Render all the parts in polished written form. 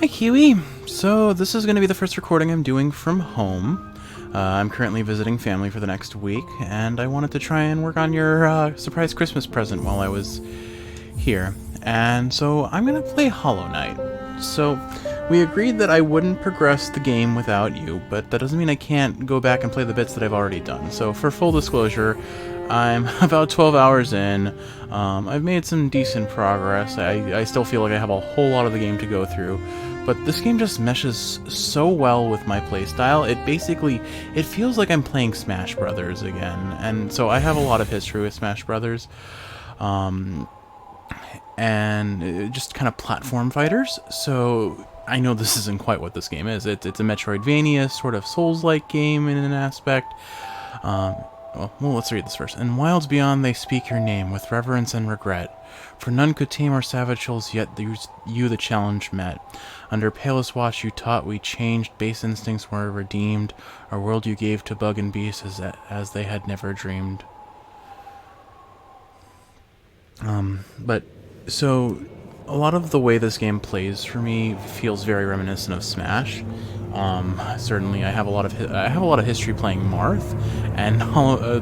Hi, Kiwi. So, this is going to be the first recording I'm doing from home. I'm currently visiting family for the next week, and I wanted to try and work on your surprise Christmas present while I was here. And so, I'm going to play Hollow Knight. So, we agreed that I wouldn't progress the game without you, but that doesn't mean I can't go back and play the bits that I've already done. So, for full disclosure, I'm about 12 hours in. I've made some decent progress. I still feel like I have a whole lot of the game to go through, but this game just meshes so well with my playstyle. It feels like I'm playing Smash Brothers again, and so I have a lot of history with Smash Brothers. And just kind of platform fighters. So I know this isn't quite what this game is. It's a Metroidvania, sort of Souls-like game in an aspect. Well, let's read this first. In Wilds Beyond they speak your name with reverence and regret. For none could tame our savage souls, yet you the challenge met. Under Palest watch you taught we changed, base instincts were redeemed. Our world you gave to bug and beast as they had never dreamed. So, a lot of the way this game plays for me feels very reminiscent of Smash. Certainly, I have a lot of history playing Marth, and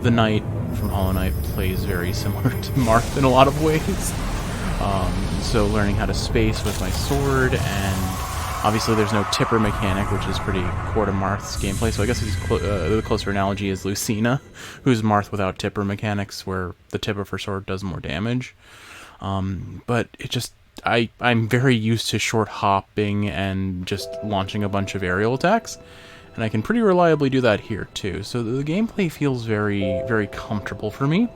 the Knight from Hollow Knight plays very similar to Marth in a lot of ways. So, learning how to space with my sword, and obviously, there's no tipper mechanic, which is pretty core to Marth's gameplay. So, I guess the closer analogy is Lucina, who's Marth without tipper mechanics, where the tipper for sword does more damage. But I'm very used to short hopping and just launching a bunch of aerial attacks, and I can pretty reliably do that here too. So the gameplay feels very, very comfortable for me,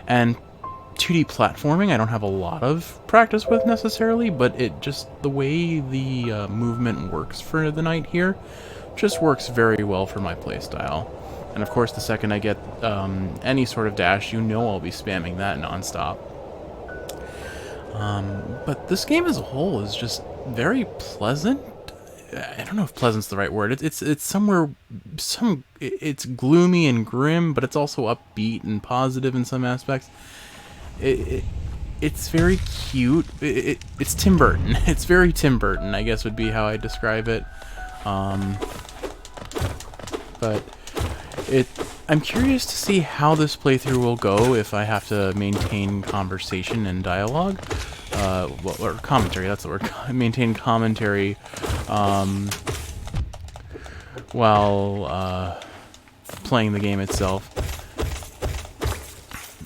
and 2D platforming I don't have a lot of practice with necessarily, but the way the movement works for the Knight here just works very well for my playstyle. And of course, the second I get any sort of dash, I'll be spamming that nonstop. But this game as a whole is just very pleasant. I don't know if pleasant's the right word. It's somewhere, it's gloomy and grim, but it's also upbeat and positive in some aspects. It's very cute. It's Tim Burton. It's very Tim Burton, I guess would be how I describe it. But I'm curious to see how this playthrough will go if I have to maintain conversation and dialogue. Or commentary, that's the word. Maintain commentary while playing the game itself.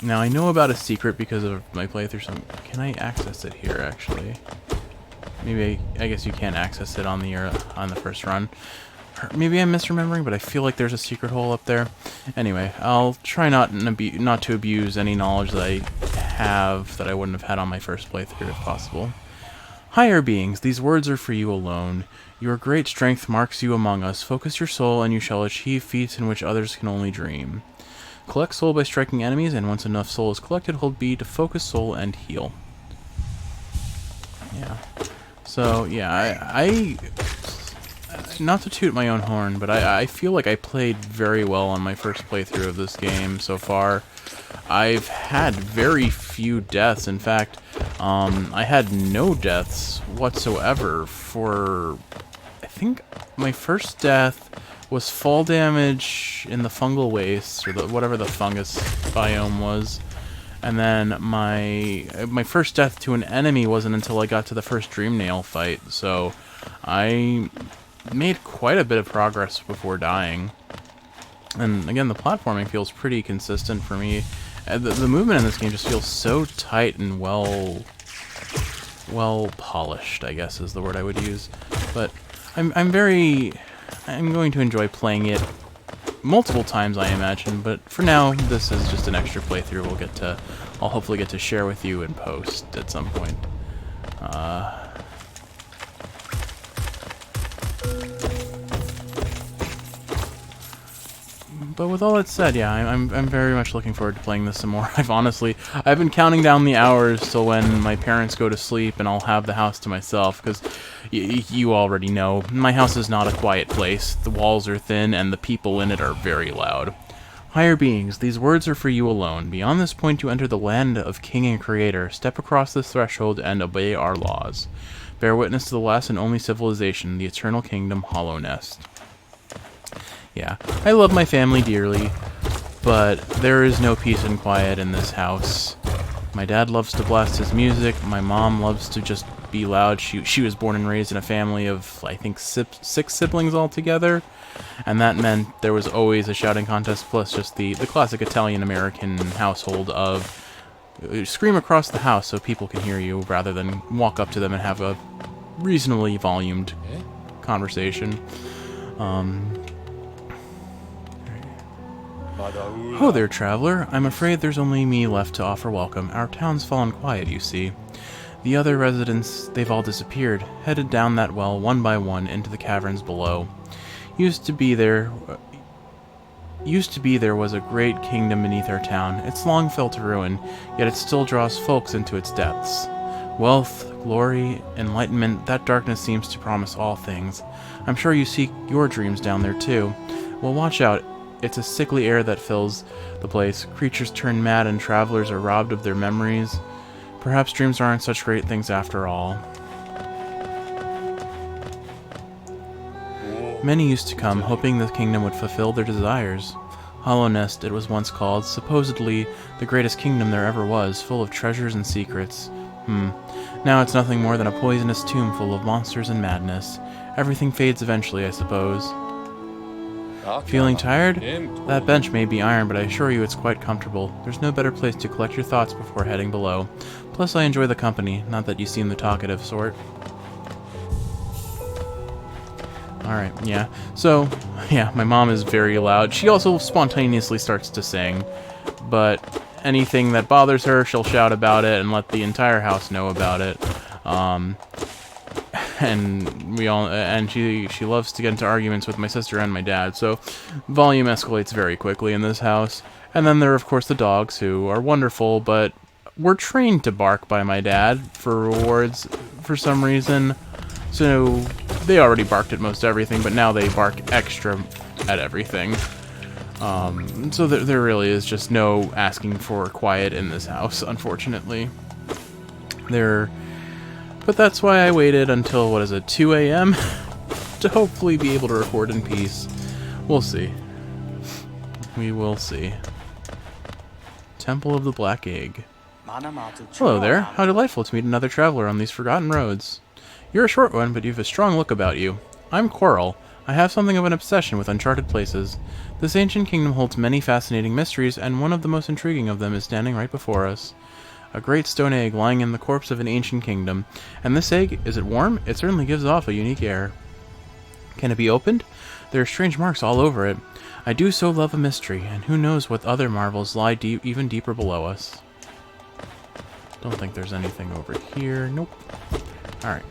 Now, I know about a secret because of my playthrough. So can I access it here, actually? Maybe, I guess you can't access it on the first run. Maybe I'm misremembering, but I feel like there's a secret hole up there. Anyway, I'll try not to abuse any knowledge that I have that I wouldn't have had on my first playthrough if possible. Higher beings, these words are for you alone. Your great strength marks you among us. Focus your soul, and you shall achieve feats in which others can only dream. Collect soul by striking enemies, and once enough soul is collected, hold B to focus soul and heal. Yeah. So, yeah, I not to toot my own horn, but I feel like I played very well on my first playthrough of this game so far. I've had very few deaths. In fact, I had no deaths whatsoever for, I think my first death was fall damage in the fungal waste, or whatever the fungus biome was. And then my first death to an enemy wasn't until I got to the first Dreamnail fight, so I made quite a bit of progress before dying. And again, the platforming feels pretty consistent for me. The movement in this game just feels so tight and well polished, I guess is the word I would use. But I'm going to enjoy playing it multiple times, I imagine, but for now, this is just an extra playthrough I'll hopefully get to share with you in post at some point. But with all that said, yeah, I'm very much looking forward to playing this some more. I've been counting down the hours till when my parents go to sleep and I'll have the house to myself, because you already know, my house is not a quiet place. The walls are thin and the people in it are very loud. Higher beings, these words are for you alone. Beyond this point you enter the land of King and Creator. Step across this threshold and obey our laws. Bear witness to the last and only civilization, the eternal kingdom, Hollow Nest. Yeah, I love my family dearly, but there is no peace and quiet in this house. My dad loves to blast his music. My mom loves to just be loud. She was born and raised in a family of, I think, 6 siblings altogether. And that meant there was always a shouting contest, plus just the classic Italian-American household of scream across the house so people can hear you rather than walk up to them and have a reasonably volumed conversation. Oh there, traveler. I'm afraid there's only me left to offer welcome. Our town's fallen quiet, you see. The other residents, they've all disappeared, headed down that well one by one into the caverns below. Used to be there was a great kingdom beneath our town. It's long fell to ruin, yet it still draws folks into its depths. Wealth, glory, enlightenment, that darkness seems to promise all things. I'm sure you seek your dreams down there too. Well, watch out. It's a sickly air that fills the place. Creatures turn mad and travelers are robbed of their memories. Perhaps dreams aren't such great things after all. Many used to come, hoping the kingdom would fulfill their desires. Hollow Nest, it was once called, supposedly the greatest kingdom there ever was, full of treasures and secrets. Now it's nothing more than a poisonous tomb full of monsters and madness. Everything fades eventually, I suppose. Feeling tired? That bench may be iron, but I assure you it's quite comfortable. There's no better place to collect your thoughts before heading below. Plus, I enjoy the company, not that you seem the talkative sort. Alright, yeah. So, yeah, my mom is very loud. She also spontaneously starts to sing, but anything that bothers her, she'll shout about it and let the entire house know about it. And she loves to get into arguments with my sister and my dad, so volume escalates very quickly in this house. And then there are, of course, the dogs, who are wonderful, but were trained to bark by my dad for rewards for some reason. So they already barked at most everything, but now they bark extra at everything. So there really is just no asking for quiet in this house, unfortunately. But that's why I waited until, 2 a.m. to hopefully be able to record in peace. We'll see. We will see. Temple of the Black Egg. Hello there. How delightful to meet another traveler on these forgotten roads. You're a short one, but you have a strong look about you. I'm Coral. I have something of an obsession with uncharted places. This ancient kingdom holds many fascinating mysteries, and one of the most intriguing of them is standing right before us. A great stone egg lying in the corpse of an ancient kingdom. And this egg, is it warm? It certainly gives off a unique air. Can it be opened? There are strange marks all over it. I do so love a mystery, and who knows what other marvels lie even deeper below us. Don't think there's anything over here. Nope. Alright.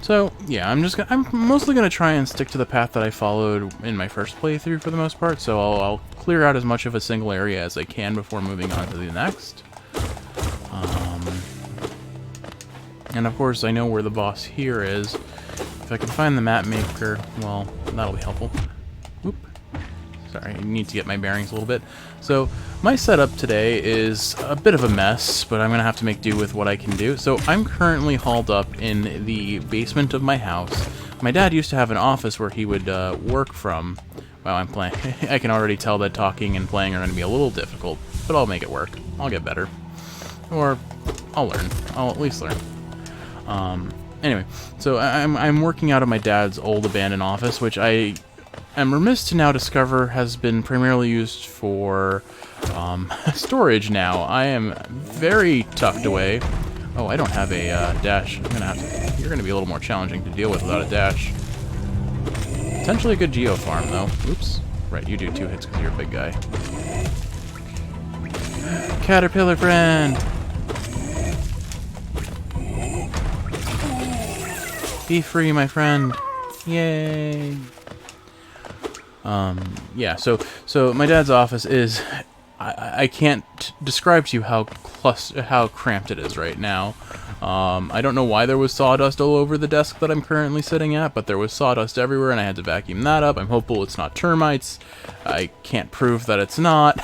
So, yeah, I'm mostly gonna try and stick to the path that I followed in my first playthrough for the most part, so I'll clear out as much of a single area as I can before moving on to the next. And of course, I know where the boss here is. If I can find the map maker, well, that'll be helpful. Oop. Sorry, I need to get my bearings a little bit. So, my setup today is a bit of a mess, but I'm going to have to make do with what I can do. So, I'm currently hauled up in the basement of my house. My dad used to have an office where he would work from. Wow, I'm playing. I can already tell that talking and playing are going to be a little difficult, but I'll make it work. I'll get better. Or, I'll learn. I'll at least learn. Anyway, so I'm working out of my dad's old abandoned office, which I am remiss to now discover has been primarily used for storage now. I am very tucked away. Oh, I don't have a dash. You're gonna be a little more challenging to deal with without a dash. Potentially a good geo farm though. Oops. Right, you do 2 hits because you're a big guy. Caterpillar friend. Be free, my friend. Yay. Yeah, so my dad's office is... I can't describe to you how cramped it is right now. I don't know why there was sawdust all over the desk that I'm currently sitting at, but there was sawdust everywhere and I had to vacuum that up. I'm hopeful it's not termites. I can't prove that it's not.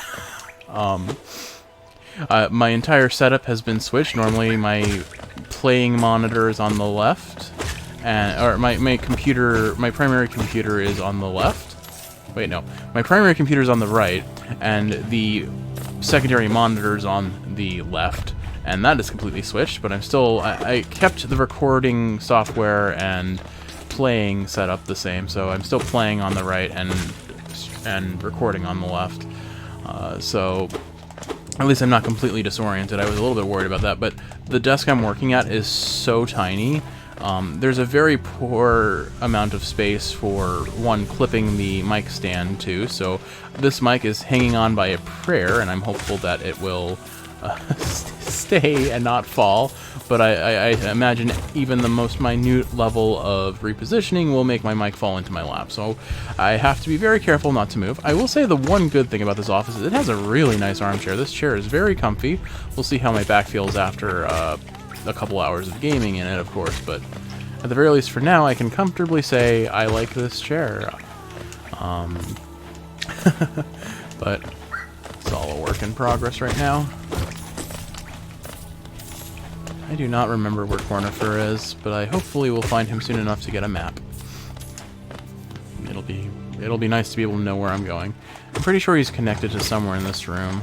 My entire setup has been switched. Normally my playing monitor is on the left, or my primary computer is on the left. Wait, no. My primary computer is on the right, and the secondary monitor is on the left. And that is completely switched, but I kept the recording software and playing setup the same, so I'm still playing on the right and recording on the left. So at least I'm not completely disoriented. I was a little bit worried about that, but the desk I'm working at is so tiny. There's a very poor amount of space for one clipping the mic stand to, so this mic is hanging on by a prayer, and I'm hopeful that it will stay and not fall, but I imagine even the most minute level of repositioning will make my mic fall into my lap, so I have to be very careful not to move. I will say the one good thing about this office is it has a really nice armchair. This chair is very comfy. We'll see how my back feels after a couple hours of gaming in it, of course, but at the very least for now I can comfortably say I like this chair. But it's all a work in progress right now. I do not remember where Cornifer is, but I hopefully will find him soon enough to get a map. It'll be nice to be able to know where I'm going. I'm pretty sure he's connected to somewhere in this room,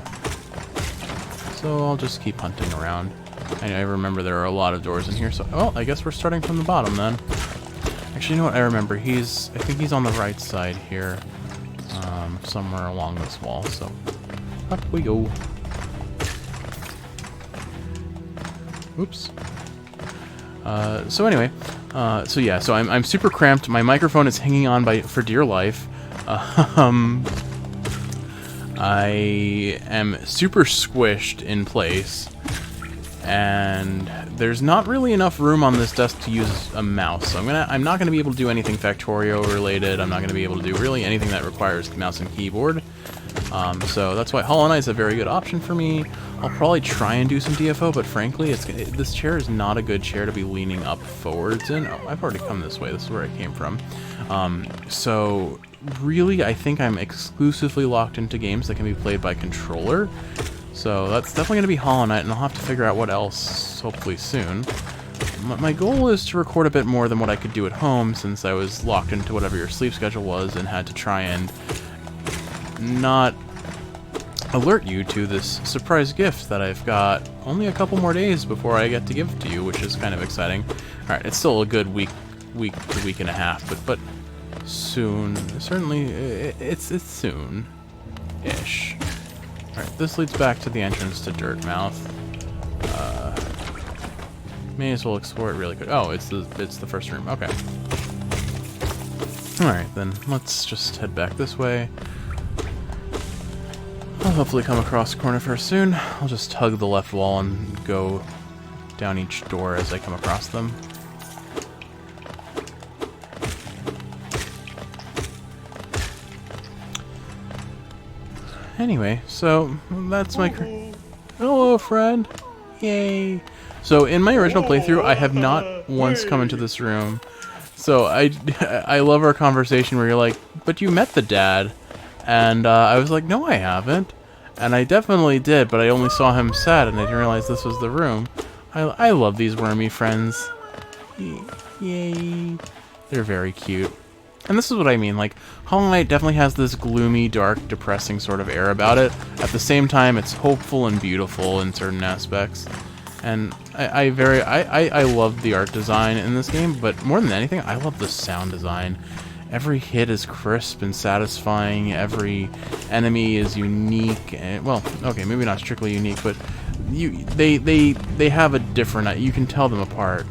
so I'll just keep hunting around. I remember there are a lot of doors in here, so well, I guess we're starting from the bottom then. Actually, you know what? I remember I think he's on the right side here, somewhere along this wall. So up we go. Oops. So anyway, so I'm super cramped. My microphone is hanging on for dear life. I am super squished in place, and there's not really enough room on this desk to use a mouse. So I'm not gonna be able to do anything Factorio related. I'm not gonna be able to do really anything that requires mouse and keyboard. So that's why Hollow Knight is a very good option for me. I'll probably try and do some DFO, but frankly, this chair is not a good chair to be leaning up forwards in. Oh, I've already come this way. This is where I came from. So really, I think I'm exclusively locked into games that can be played by controller. So that's definitely going to be Hollow Knight, and I'll have to figure out what else, hopefully soon. My goal is to record a bit more than what I could do at home, since I was locked into whatever your sleep schedule was and had to try and not alert you to this surprise gift that I've got only a couple more days before I get to give to you, which is kind of exciting. Alright, it's still a good week to week and a half, but soon. Certainly, it's soon-ish. Alright, this leads back to the entrance to Dirtmouth. May as well explore it really quick. Oh, it's the first room. Okay. Alright, then let's just head back this way. I'll hopefully come across Cornifer soon. I'll just hug the left wall and go down each door as I come across them. Anyway, so that's my... Hello, friend! Yay! So in my original playthrough, I have not once come into this room. So I love our conversation where you're like, but you met the dad. And I was like, no, I haven't. And I definitely did, but I only saw him sad, and I didn't realize this was the room. I love these wormy friends. Yay. They're very cute. And this is what I mean, like, Hollow Knight definitely has this gloomy, dark, depressing sort of air about it. At the same time, it's hopeful and beautiful in certain aspects. And I love the art design in this game, but more than anything, I love the sound design. Every hit is crisp and satisfying. Every enemy is unique. And, well, okay, maybe not strictly unique, but they have a different. You can tell them apart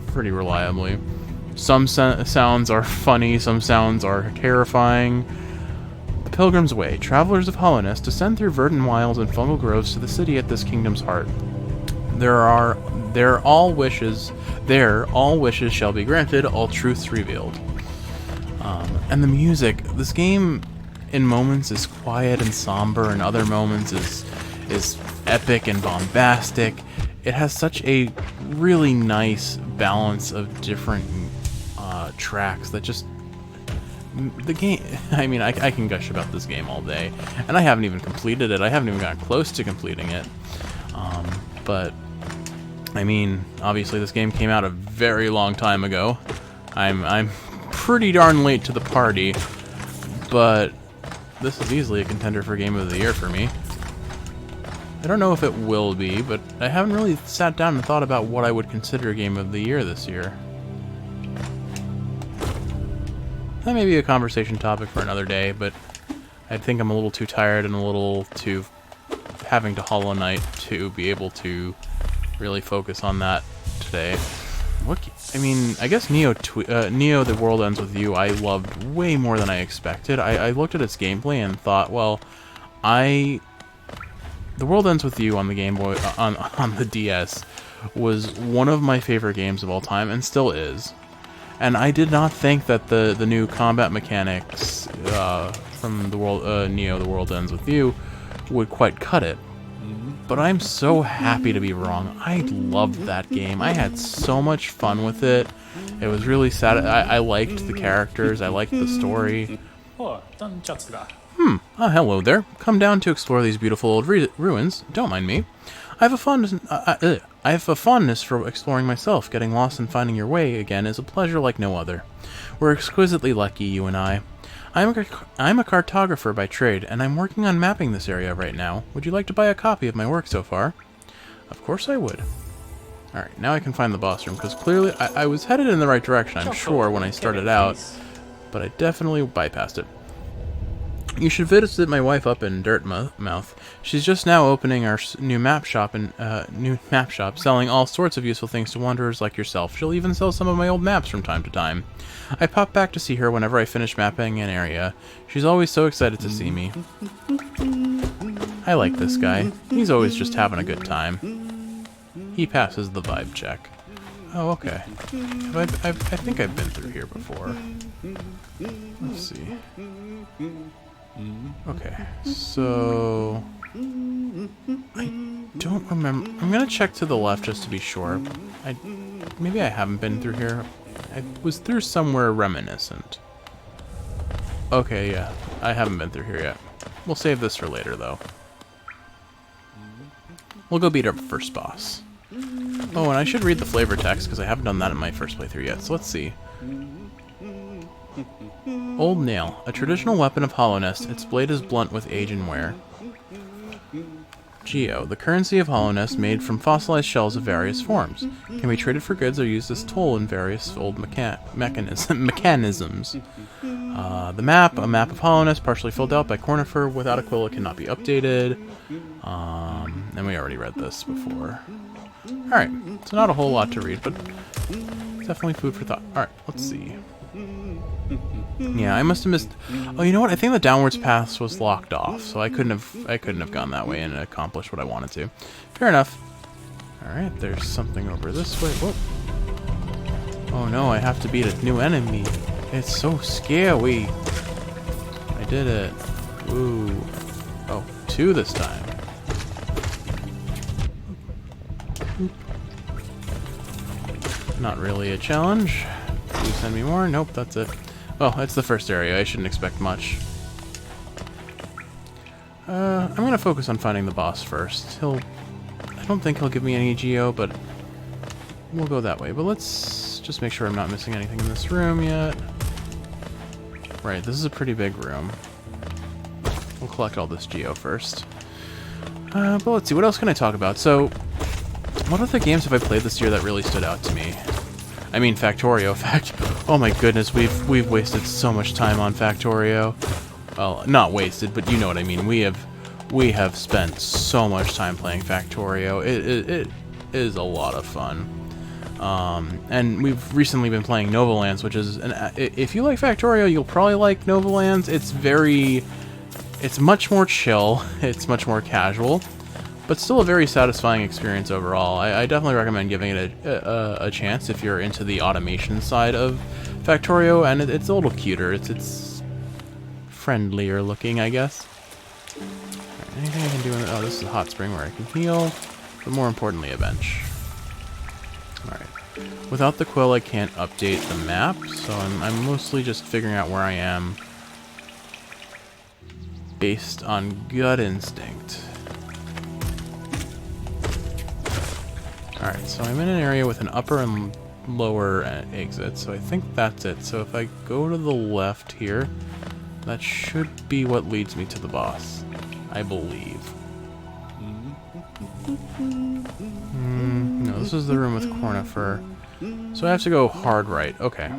pretty reliably. Some sounds are funny. Some sounds are terrifying. The Pilgrim's Way. Travelers of Hollowness descend through verdant wilds and fungal groves to the city at this kingdom's heart. There all wishes shall be granted. All truths revealed. And the music, this game in moments is quiet and somber, and other moments is epic and bombastic. it has such a really nice balance of different tracks that just the game. I mean, I can gush about this game all day, and I haven't even completed it. I haven't even gotten close to completing it. But I mean, obviously this game came out a very long time ago. I'm pretty darn late to the party, but this is easily a contender for Game of the Year for me. I don't know if it will be, but I haven't really sat down and thought about what I would consider Game of the Year this year. That may be a conversation topic for another day, but I think I'm a little too tired and a little too having to Hollow Knight to be able to really focus on that today. I mean, I guess Neo The World Ends With You I loved way more than I expected. I looked at its gameplay and thought, well, The World Ends With You on the Game Boy, on the DS, was one of my favorite games of all time, and still is. And I did not think that the new combat mechanics from Neo The World Ends With You would quite cut it. But I'm so happy to be wrong. I loved that game. I had so much fun with it. It was really sad. I liked the characters. I liked the story. Oh, hello there. Come down to explore these beautiful old ruins. Don't mind me. I have a fondness for exploring myself. Getting lost and finding your way again is a pleasure like no other. We're exquisitely lucky, you and I. I'm a cartographer by trade, and I'm working on mapping this area right now. Would you like to buy a copy of my work so far? Of course I would. Alright, now I can find the boss room, because clearly I was headed in the right direction, I'm sure, when I started out, but I definitely bypassed it. You should visit my wife up in Dirtmouth. She's just now opening our new map shop, selling all sorts of useful things to wanderers like yourself. She'll even sell some of my old maps from time to time. I pop back to see her whenever I finish mapping an area. She's always so excited to see me. I like this guy. He's always just having a good time. He passes the vibe check. Oh, okay. I think I've been through here before. Let's see. Okay, so I don't remember. I'm gonna check to the left just to be sure. Maybe I haven't been through here. I was through somewhere reminiscent. Okay, yeah, I haven't been through here yet. We'll save this for later, though. We'll go beat our first boss. Oh, and I should read the flavor text because I haven't done that in my first playthrough yet. So let's see. Old Nail, a traditional weapon of Hallownest. Its blade is blunt with age and wear. Geo, the currency of Hallownest made from fossilized shells of various forms. Can be traded for goods or used as toll in various old mechanisms. The map, a map of Hallownest, partially filled out by Cornifer. Without a quill, it cannot be updated. And we already read this before. Alright, so not a whole lot to read, but definitely food for thought. Alright, let's see. Yeah, I must have missed. Oh, you know what? I think the downwards path was locked off, so I couldn't have gone that way and accomplished what I wanted to. Fair enough. All right, there's something over this way. Whoa! Oh no, I have to beat a new enemy. It's so scary. I did it. Ooh. Oh, 2 this time. Not really a challenge. Please send me more. Nope, that's it. Oh, it's the first area. I shouldn't expect much. I'm gonna focus on finding the boss first. I don't think he'll give me any Geo, but we'll go that way. But let's just make sure I'm not missing anything in this room yet. Right, this is a pretty big room. We'll collect all this Geo first. But let's see, what else can I talk about? So, what other games have I played this year that really stood out to me? I mean, Factorio. Oh my goodness, we've wasted so much time on Factorio. Well, not wasted, but you know what I mean. We have spent so much time playing Factorio. It is a lot of fun. And we've recently been playing Novalands, which is if you like Factorio, you'll probably like Novalands. It's much more chill. It's much more casual. But still a very satisfying experience overall. I definitely recommend giving it a chance if you're into the automation side of Factorio, and it's a little cuter. It's friendlier looking, I guess. Right, anything I can do in oh, this is a hot spring where I can heal. but more importantly, a bench. Alright. Without the quill, I can't update the map, so I'm mostly just figuring out where I am based on gut instinct. Alright, so I'm in an area with an upper and lower exit, so I think that's it. So if I go to the left here, that should be what leads me to the boss, I believe. No, this is the room with Cornifer. So I have to go hard right. Okay.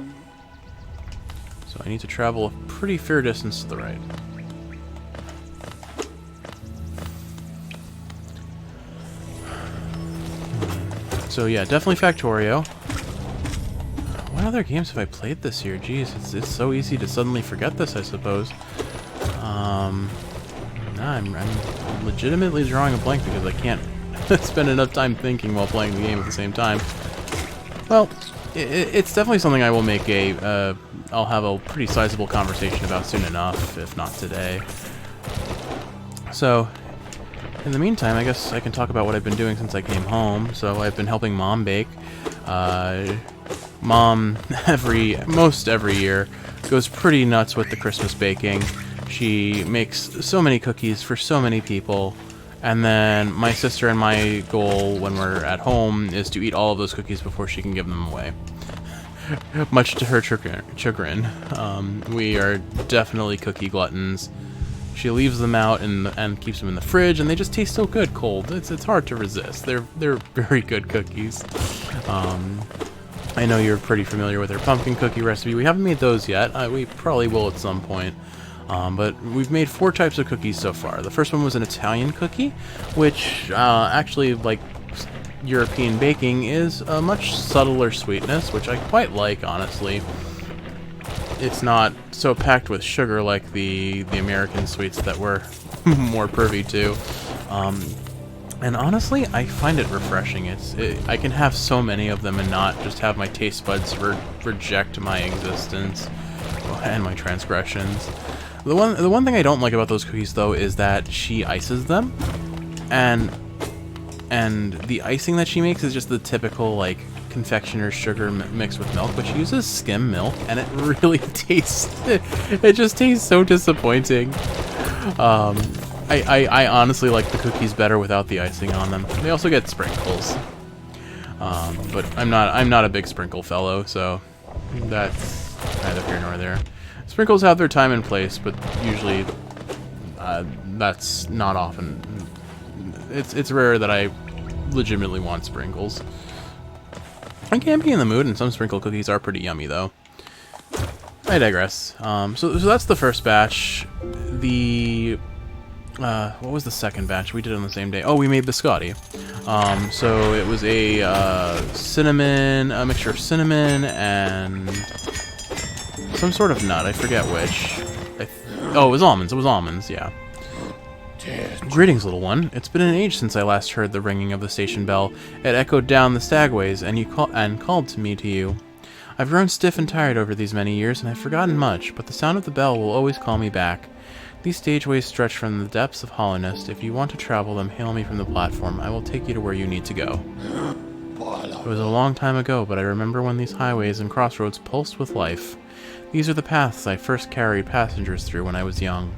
So I need to travel a pretty fair distance to the right. So yeah, definitely Factorio. What other games have I played this year? Jeez, it's so easy to suddenly forget this, I suppose. I'm legitimately drawing a blank because I can't spend enough time thinking while playing the game at the same time. Well, it's definitely something I will make I'll have a pretty sizable conversation about soon enough, if not today. So, in the meantime, I guess I can talk about what I've been doing since I came home. So I've been helping Mom bake. Mom, most every year, goes pretty nuts with the Christmas baking. She makes so many cookies for so many people. And then my sister and my goal when we're at home is to eat all of those cookies before she can give them away. Much to her chagrin. We are definitely cookie gluttons. She leaves them out and keeps them in the fridge, and they just taste so good cold. It's hard to resist. They're very good cookies. I know you're pretty familiar with her pumpkin cookie recipe. We haven't made those yet. We probably will at some point. But we've made 4 types of cookies so far. The first one was an Italian cookie, which actually, like European baking, is a much subtler sweetness, which I quite like, honestly. It's not so packed with sugar like the American sweets that we're more privy to. And honestly, I find it refreshing. I can have so many of them and not just have my taste buds reject my existence and my transgressions. The one thing I don't like about those cookies, though, is that she ices them, and the icing that she makes is just the typical, like, confectioner's sugar mixed with milk, but she uses skim milk, and it really tastes, it just tastes so disappointing. I honestly like the cookies better without the icing on them. They also get sprinkles, but I'm not a big sprinkle fellow, so that's neither here nor there. Sprinkles have their time and place, but usually that's not often. It's rare that I legitimately want sprinkles. I can be in the mood, and some sprinkle cookies are pretty yummy, though. I digress. So that's the first batch. What was the second batch? We did it on the same day. Oh, we made biscotti. So it was a mixture of cinnamon and some sort of nut. I forget which. Oh, it was almonds. It was almonds, yeah. Greetings, little one. It's been an age since I last heard the ringing of the station bell. It echoed down the stagways, and called to me to you. I've grown stiff and tired over these many years, and I've forgotten much, but the sound of the bell will always call me back. These stageways stretch from the depths of Hollownest. If you want to travel them, hail me from the platform. I will take you to where you need to go. It was a long time ago, but I remember when these highways and crossroads pulsed with life. These are the paths I first carried passengers through when I was young.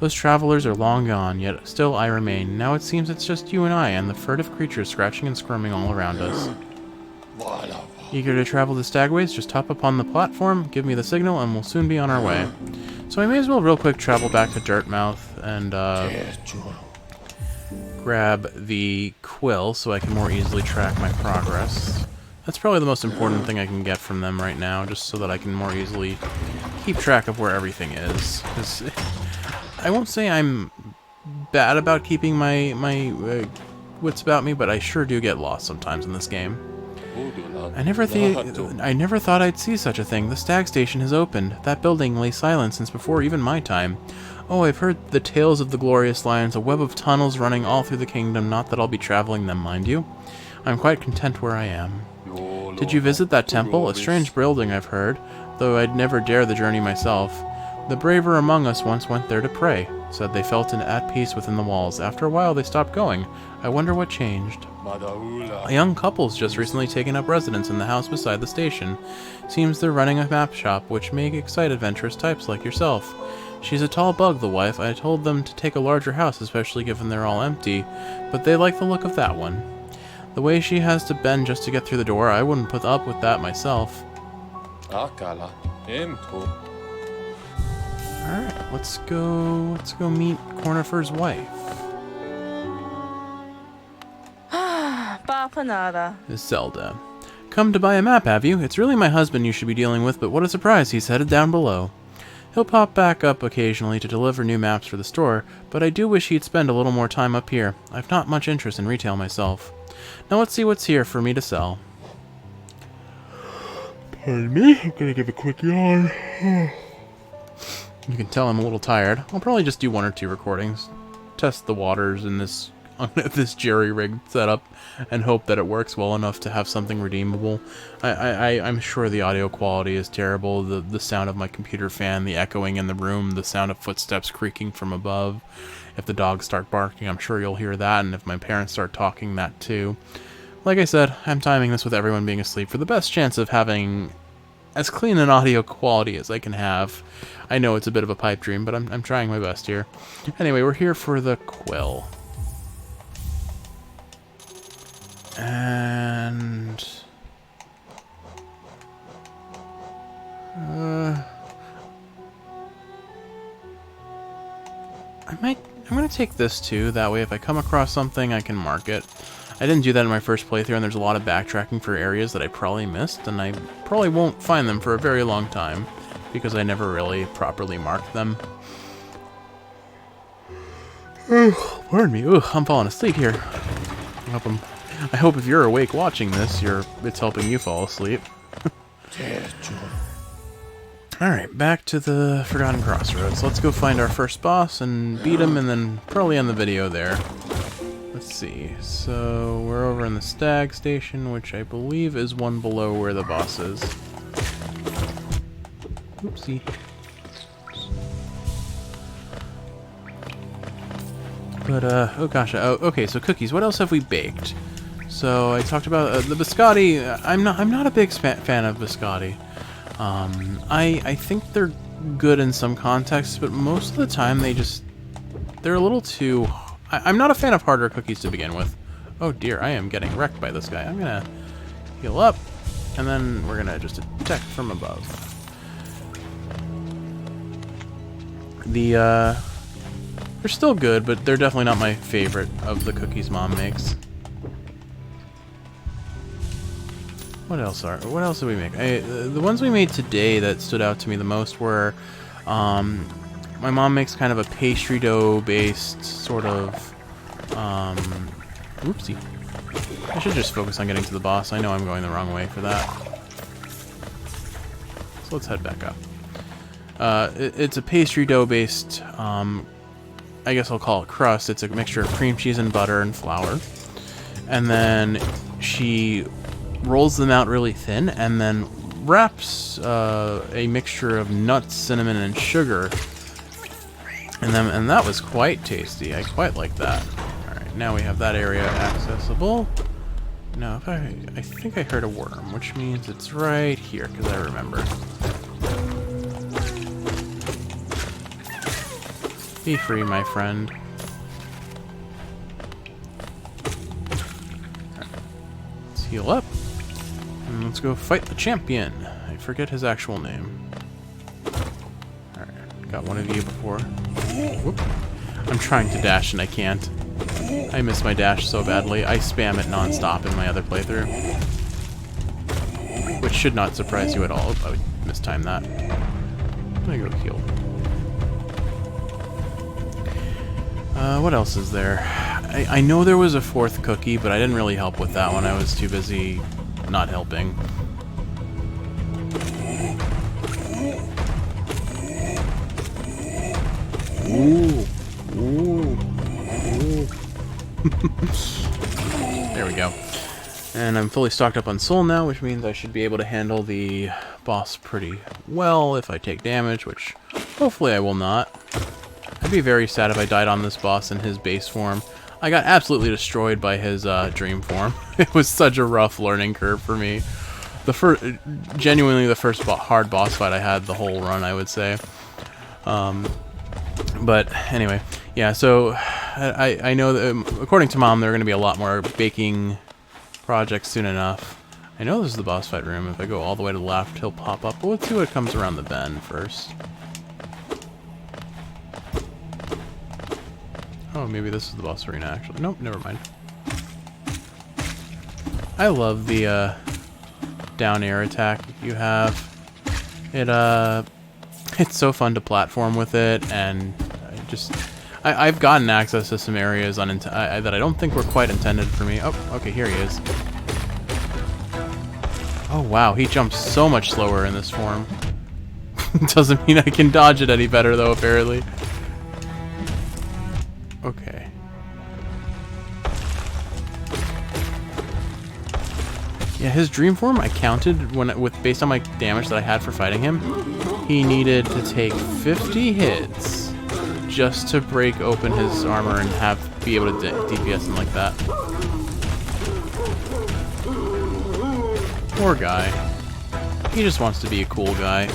Those travelers are long gone, yet still I remain. Now it seems it's just you and I and the furtive creatures scratching and squirming all around us. Eager to travel the stagways? Just hop upon the platform, give me the signal, and we'll soon be on our way. So I may as well real quick travel back to Dirtmouth and grab the quill so I can more easily track my progress. That's probably the most important thing I can get from them right now, just so that I can more easily keep track of where everything is. 'Cause I won't say I'm bad about keeping my wits about me, but I sure do get lost sometimes in this game. I never thought I'd see such a thing. The Stag Station has opened. That building lay silent since before even my time. Oh, I've heard the tales of the glorious lions, a web of tunnels running all through the kingdom, not that I'll be traveling them, mind you. I'm quite content where I am. Did you visit that temple? A strange building, I've heard, though I'd never dare the journey myself. The braver among us once went there to pray. said they felt at peace within the walls. After a while, they stopped going. I wonder what changed. A young couple's just recently taken up residence in the house beside the station. Seems they're running a map shop, which may excite adventurous types like yourself. She's a tall bug, the wife. I told them to take a larger house, especially given they're all empty, but they like the look of that one. The way she has to bend just to get through the door, I wouldn't put up with that myself. Alright, let's go meet Cornifer's wife. Is Zelda. Come to buy a map, have you? It's really my husband you should be dealing with, but what a surprise, he's headed down below. He'll pop back up occasionally to deliver new maps for the store, but I do wish he'd spend a little more time up here. I've not much interest in retail myself. Now let's see what's here for me to sell. Pardon me, I'm gonna give a quick yawn. You can tell I'm a little tired. I'll probably just do 1 or 2 recordings. Test the waters in this jerry-rigged setup and hope that it works well enough to have something redeemable. I'm sure the audio quality is terrible. The sound of my computer fan, the echoing in the room, the sound of footsteps creaking from above. If the dogs start barking, I'm sure you'll hear that, and if my parents start talking, that too. Like I said, I'm timing this with everyone being asleep for the best chance of having as clean an audio quality as I can have. I know it's a bit of a pipe dream, but I'm trying my best here. Anyway, we're here for the quill. And I'm gonna take this too, that way if I come across something I can mark it. I didn't do that in my first playthrough, and there's a lot of backtracking for areas that I probably missed, and I probably won't find them for a very long time, because I never really properly marked them. Pardon me, I'm falling asleep here. I hope if you're awake watching this, it's helping you fall asleep. Alright, back to the Forgotten Crossroads. Let's go find our first boss and beat him, and then probably end the video there. Let's see. So, we're over in the Stag Station, which I believe is one below where the boss is. Oopsie. But, oh gosh, okay, so cookies. What else have we baked? So, I talked about the biscotti. I'm not a big fan of biscotti. I think they're good in some contexts, but most of the time they're a little too... I'm not a fan of harder cookies to begin with. Oh dear, I am getting wrecked by this guy. I'm gonna heal up, and then we're gonna just attack from above. They're still good, but they're definitely not my favorite of the cookies Mom makes. What else did we make? The ones we made today that stood out to me the most were, my mom makes kind of a pastry dough based sort of, oopsie. I should just focus on getting to the boss. I know I'm going the wrong way for that. So let's head back up. It's a pastry dough based, I guess I'll call it crust. It's a mixture of cream cheese and butter and flour. And then she rolls them out really thin and then wraps a mixture of nuts, cinnamon, and sugar. And that was quite tasty. I quite like that. Alright, now we have that area accessible. Now, I think I heard a worm, which means it's right here, because I remember. Be free, my friend. Right. Let's heal up. And let's go fight the champion. I forget his actual name. Alright, got one of you before. Whoop. I'm trying to dash and I can't. I miss my dash so badly. I spam it non-stop in my other playthrough. Which should not surprise you at all. Oh, I mistimed that. I'm gonna go heal. What else is there? I know there was a fourth cookie, but I didn't really help with that one. I was too busy not helping. Ooh. Ooh. Ooh. There we go. And I'm fully stocked up on soul now, which means I should be able to handle the boss pretty well if I take damage, which hopefully I will not. I'd be very sad if I died on this boss in his base form. I got absolutely destroyed by his dream form. It was such a rough learning curve for me. Genuinely the first hard boss fight I had the whole run, I would say. But anyway, yeah, so I know that according to Mom, there are going to be a lot more baking projects soon enough. I know this is the boss fight room. If I go all the way to the left, he'll pop up. But let's see what comes around the bend first. Oh, maybe this is the boss arena, actually. Nope, never mind. I love the down air attack you have. It's so fun to platform with it, and I've gotten access to some areas that I don't think were quite intended for me. Oh, okay, here he is. Oh wow, he jumps so much slower in this form. Doesn't mean I can dodge it any better though, apparently. Okay. Yeah, his dream form, I counted based on my damage that I had for fighting him. He needed to take 50 hits just to break open his armor and be able to DPS him like that. Poor guy. He just wants to be a cool guy.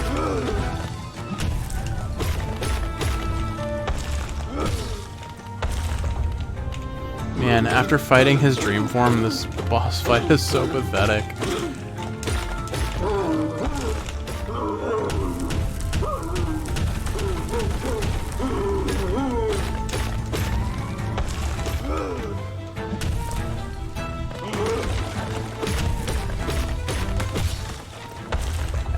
Man, after fighting his dream form, this boss fight is so pathetic.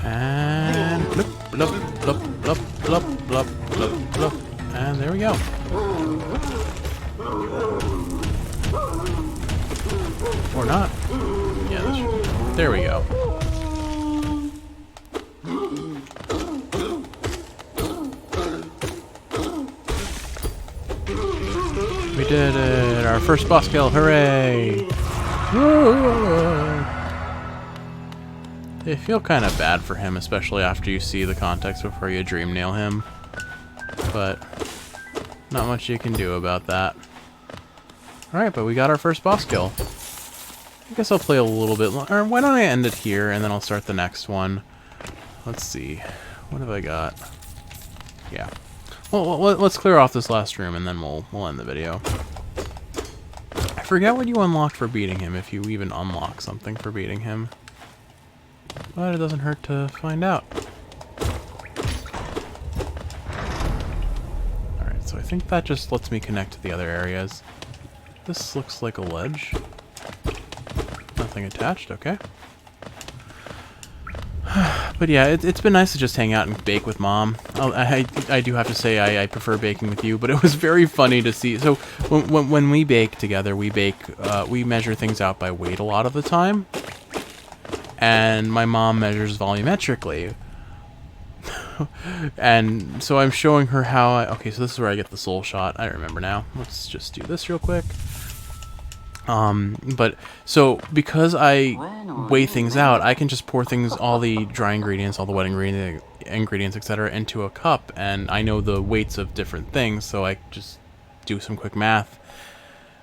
And bloop, bloop, bloop, bloop, bloop, bloop, bloop, bloop. And there we go. Or not. Yeah, there we go. We did it! Our first boss kill, hooray! I feel kind of bad for him, especially after you see the context before you dream nail him. But not much you can do about that. Alright, but we got our first boss kill. I guess I'll play a little bit longer. Why don't I end it here, and then I'll start the next one. Let's see. What have I got? Yeah. Well, let's clear off this last room, and then we'll end the video. I forget what you unlocked for beating him, if you even unlock something for beating him. But it doesn't hurt to find out. Alright, so I think that just lets me connect to the other areas. This looks like a ledge. Nothing attached, okay. But yeah, it's been nice to just hang out and bake with Mom. I do have to say I prefer baking with you, but it was very funny to see. So when we bake together, we measure things out by weight a lot of the time. And my mom measures volumetrically. And so I'm showing her how okay, so this is where I get the soul shot. I remember now. Let's just do this real quick. But so because I weigh things out, I can just pour all the dry ingredients, all the wet ingredients, etc. into a cup, and I know the weights of different things, so I just do some quick math.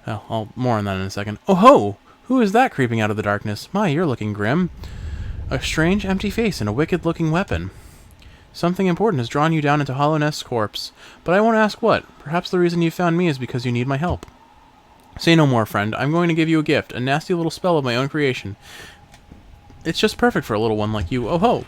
Well, I'll more on that in a second. Oh ho! Who is that creeping out of the darkness? My, you're looking grim. A strange, empty face and a wicked-looking weapon. Something important has drawn you down into Hallownest's corpse, but I won't ask what. Perhaps the reason you found me is because you need my help. Say no more, friend. I'm going to give you a gift, a nasty little spell of my own creation. It's just perfect for a little one like you. Oh ho!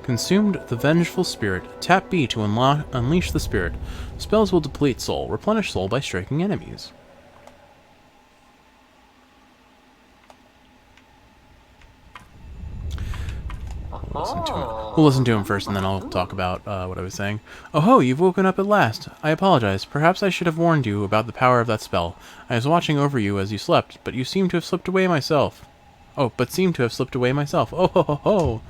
Consumed the Vengeful Spirit. Tap B to unleash the spirit. Spells will deplete soul. Replenish soul by striking enemies. We'll listen to him first, and then I'll talk about what I was saying. Oh ho, you've woken up at last. I apologize. Perhaps I should have warned you about the power of that spell. I was watching over you as you slept, but you seem to have slipped away myself. Oh, but seem to have slipped away myself. Oh ho ho ho!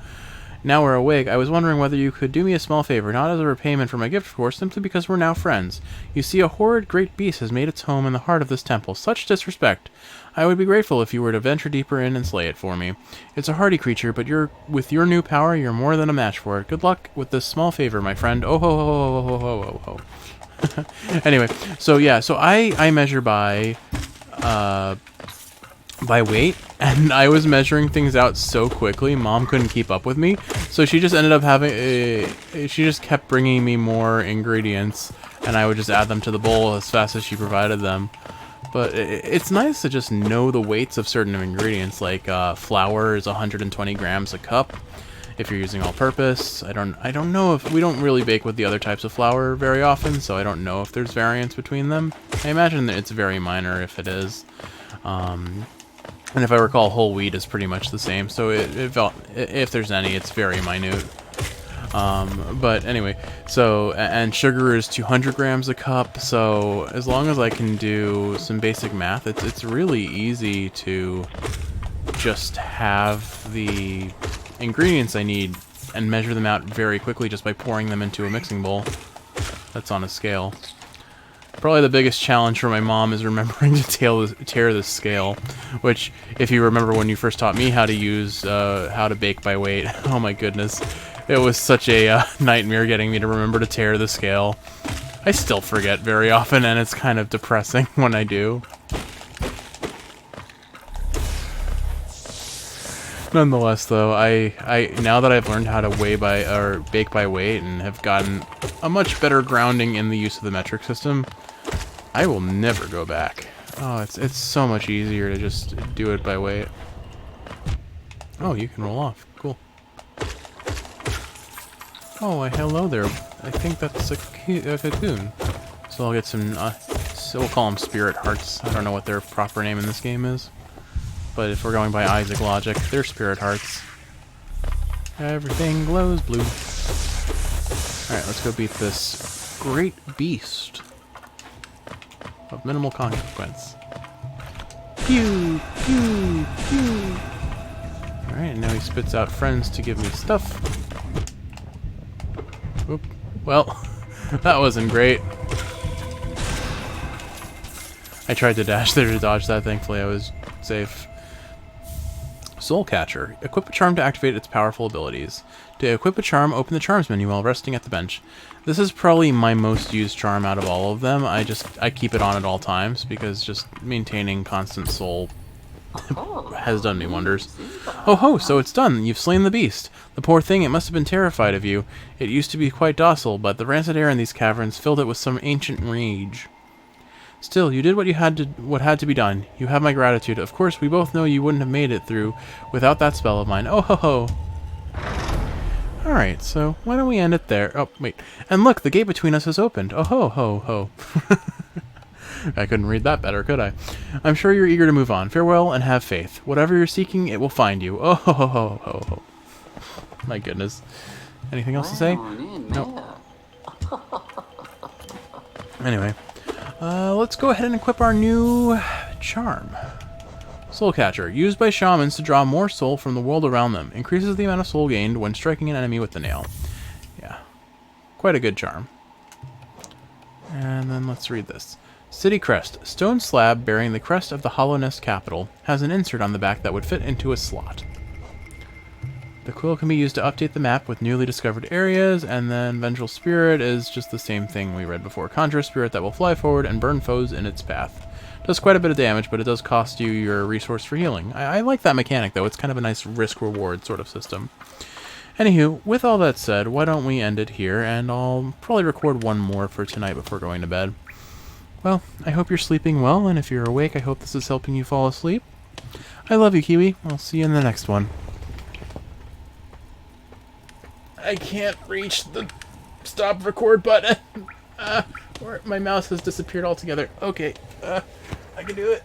Now we're awake, I was wondering whether you could do me a small favor, not as a repayment for my gift, of course, simply because we're now friends. You see, a horrid great beast has made its home in the heart of this temple. Such disrespect. I would be grateful if you were to venture deeper in and slay it for me. It's a hardy creature, but with your new power, you're more than a match for it. Good luck with this small favor, my friend. Oh ho ho ho ho ho ho ho. Anyway, so yeah, so I measure by weight, and I was measuring things out so quickly, Mom couldn't keep up with me, so she just ended up having she just kept bringing me more ingredients, and I would just add them to the bowl as fast as she provided them. But it's nice to just know the weights of certain ingredients, like flour is 120 grams a cup if you're using all-purpose. I don't know if we don't really bake with the other types of flour very often, so I don't know if there's variance between them. I imagine that it's very minor if it is. And if I recall, whole wheat is pretty much the same, so if there's any, it's very minute. But anyway, so, and sugar is 200 grams a cup, so as long as I can do some basic math, it's really easy to just have the ingredients I need and measure them out very quickly just by pouring them into a mixing bowl that's on a scale. Probably the biggest challenge for my mom is remembering to tear the scale, which, if you remember when you first taught me how to use, how to bake by weight, oh my goodness, it was such a nightmare getting me to remember to tear the scale. I still forget very often, and it's kind of depressing when I do. Nonetheless, though, I now that I've learned how to bake by weight and have gotten a much better grounding in the use of the metric system, I will never go back. Oh, it's so much easier to just do it by weight. Oh, you can roll off. Cool. Oh, hello there. I think that's a cocoon. So I'll get some, so we'll call them spirit hearts. I don't know what their proper name in this game is. But if we're going by Isaac logic, they're spirit hearts. Everything glows blue. Alright, let's go beat this great beast of minimal consequence. Pew! Pew! Pew! Alright, and now he spits out friends to give me stuff. Oop. Well, that wasn't great. I tried to dash there to dodge that, thankfully I was safe. Soul Catcher. Equip a charm to activate its powerful abilities. To equip a charm, open the charms menu while resting at the bench. This is probably my most used charm out of all of them. I keep it on at all times because just maintaining constant soul has done me wonders. Oh ho, so it's done. You've slain the beast. The poor thing, it must have been terrified of you. It used to be quite docile, but the rancid air in these caverns filled it with some ancient rage. Still, you did what had to be done. You have my gratitude. Of course, we both know you wouldn't have made it through without that spell of mine. Oh ho ho! Alright, so why don't we end it there? Oh, wait. And look, the gate between us has opened. Oh ho ho ho. I couldn't read that better, could I? I'm sure you're eager to move on. Farewell and have faith. Whatever you're seeking, it will find you. Oh ho ho ho ho ho. My goodness. Anything else to say? No. Anyway. Let's go ahead and equip our new charm. Soul Catcher. Used by shamans to draw more soul from the world around them. Increases the amount of soul gained when striking an enemy with the nail. Yeah. Quite a good charm. And then let's read this. City Crest. Stone slab bearing the crest of the Hollownest capital. Has an insert on the back that would fit into a slot. The quill can be used to update the map with newly discovered areas, and then Vengeful Spirit is just the same thing we read before. Conjure a spirit that will fly forward and burn foes in its path. Does quite a bit of damage, but it does cost you your resource for healing. I like that mechanic, though. It's kind of a nice risk-reward sort of system. Anywho, with all that said, why don't we end it here, and I'll probably record one more for tonight before going to bed. Well, I hope you're sleeping well, and if you're awake, I hope this is helping you fall asleep. I love you, Kiwi. I'll see you in the next one. I can't reach the stop record button. Or my mouse has disappeared altogether. Okay, I can do it.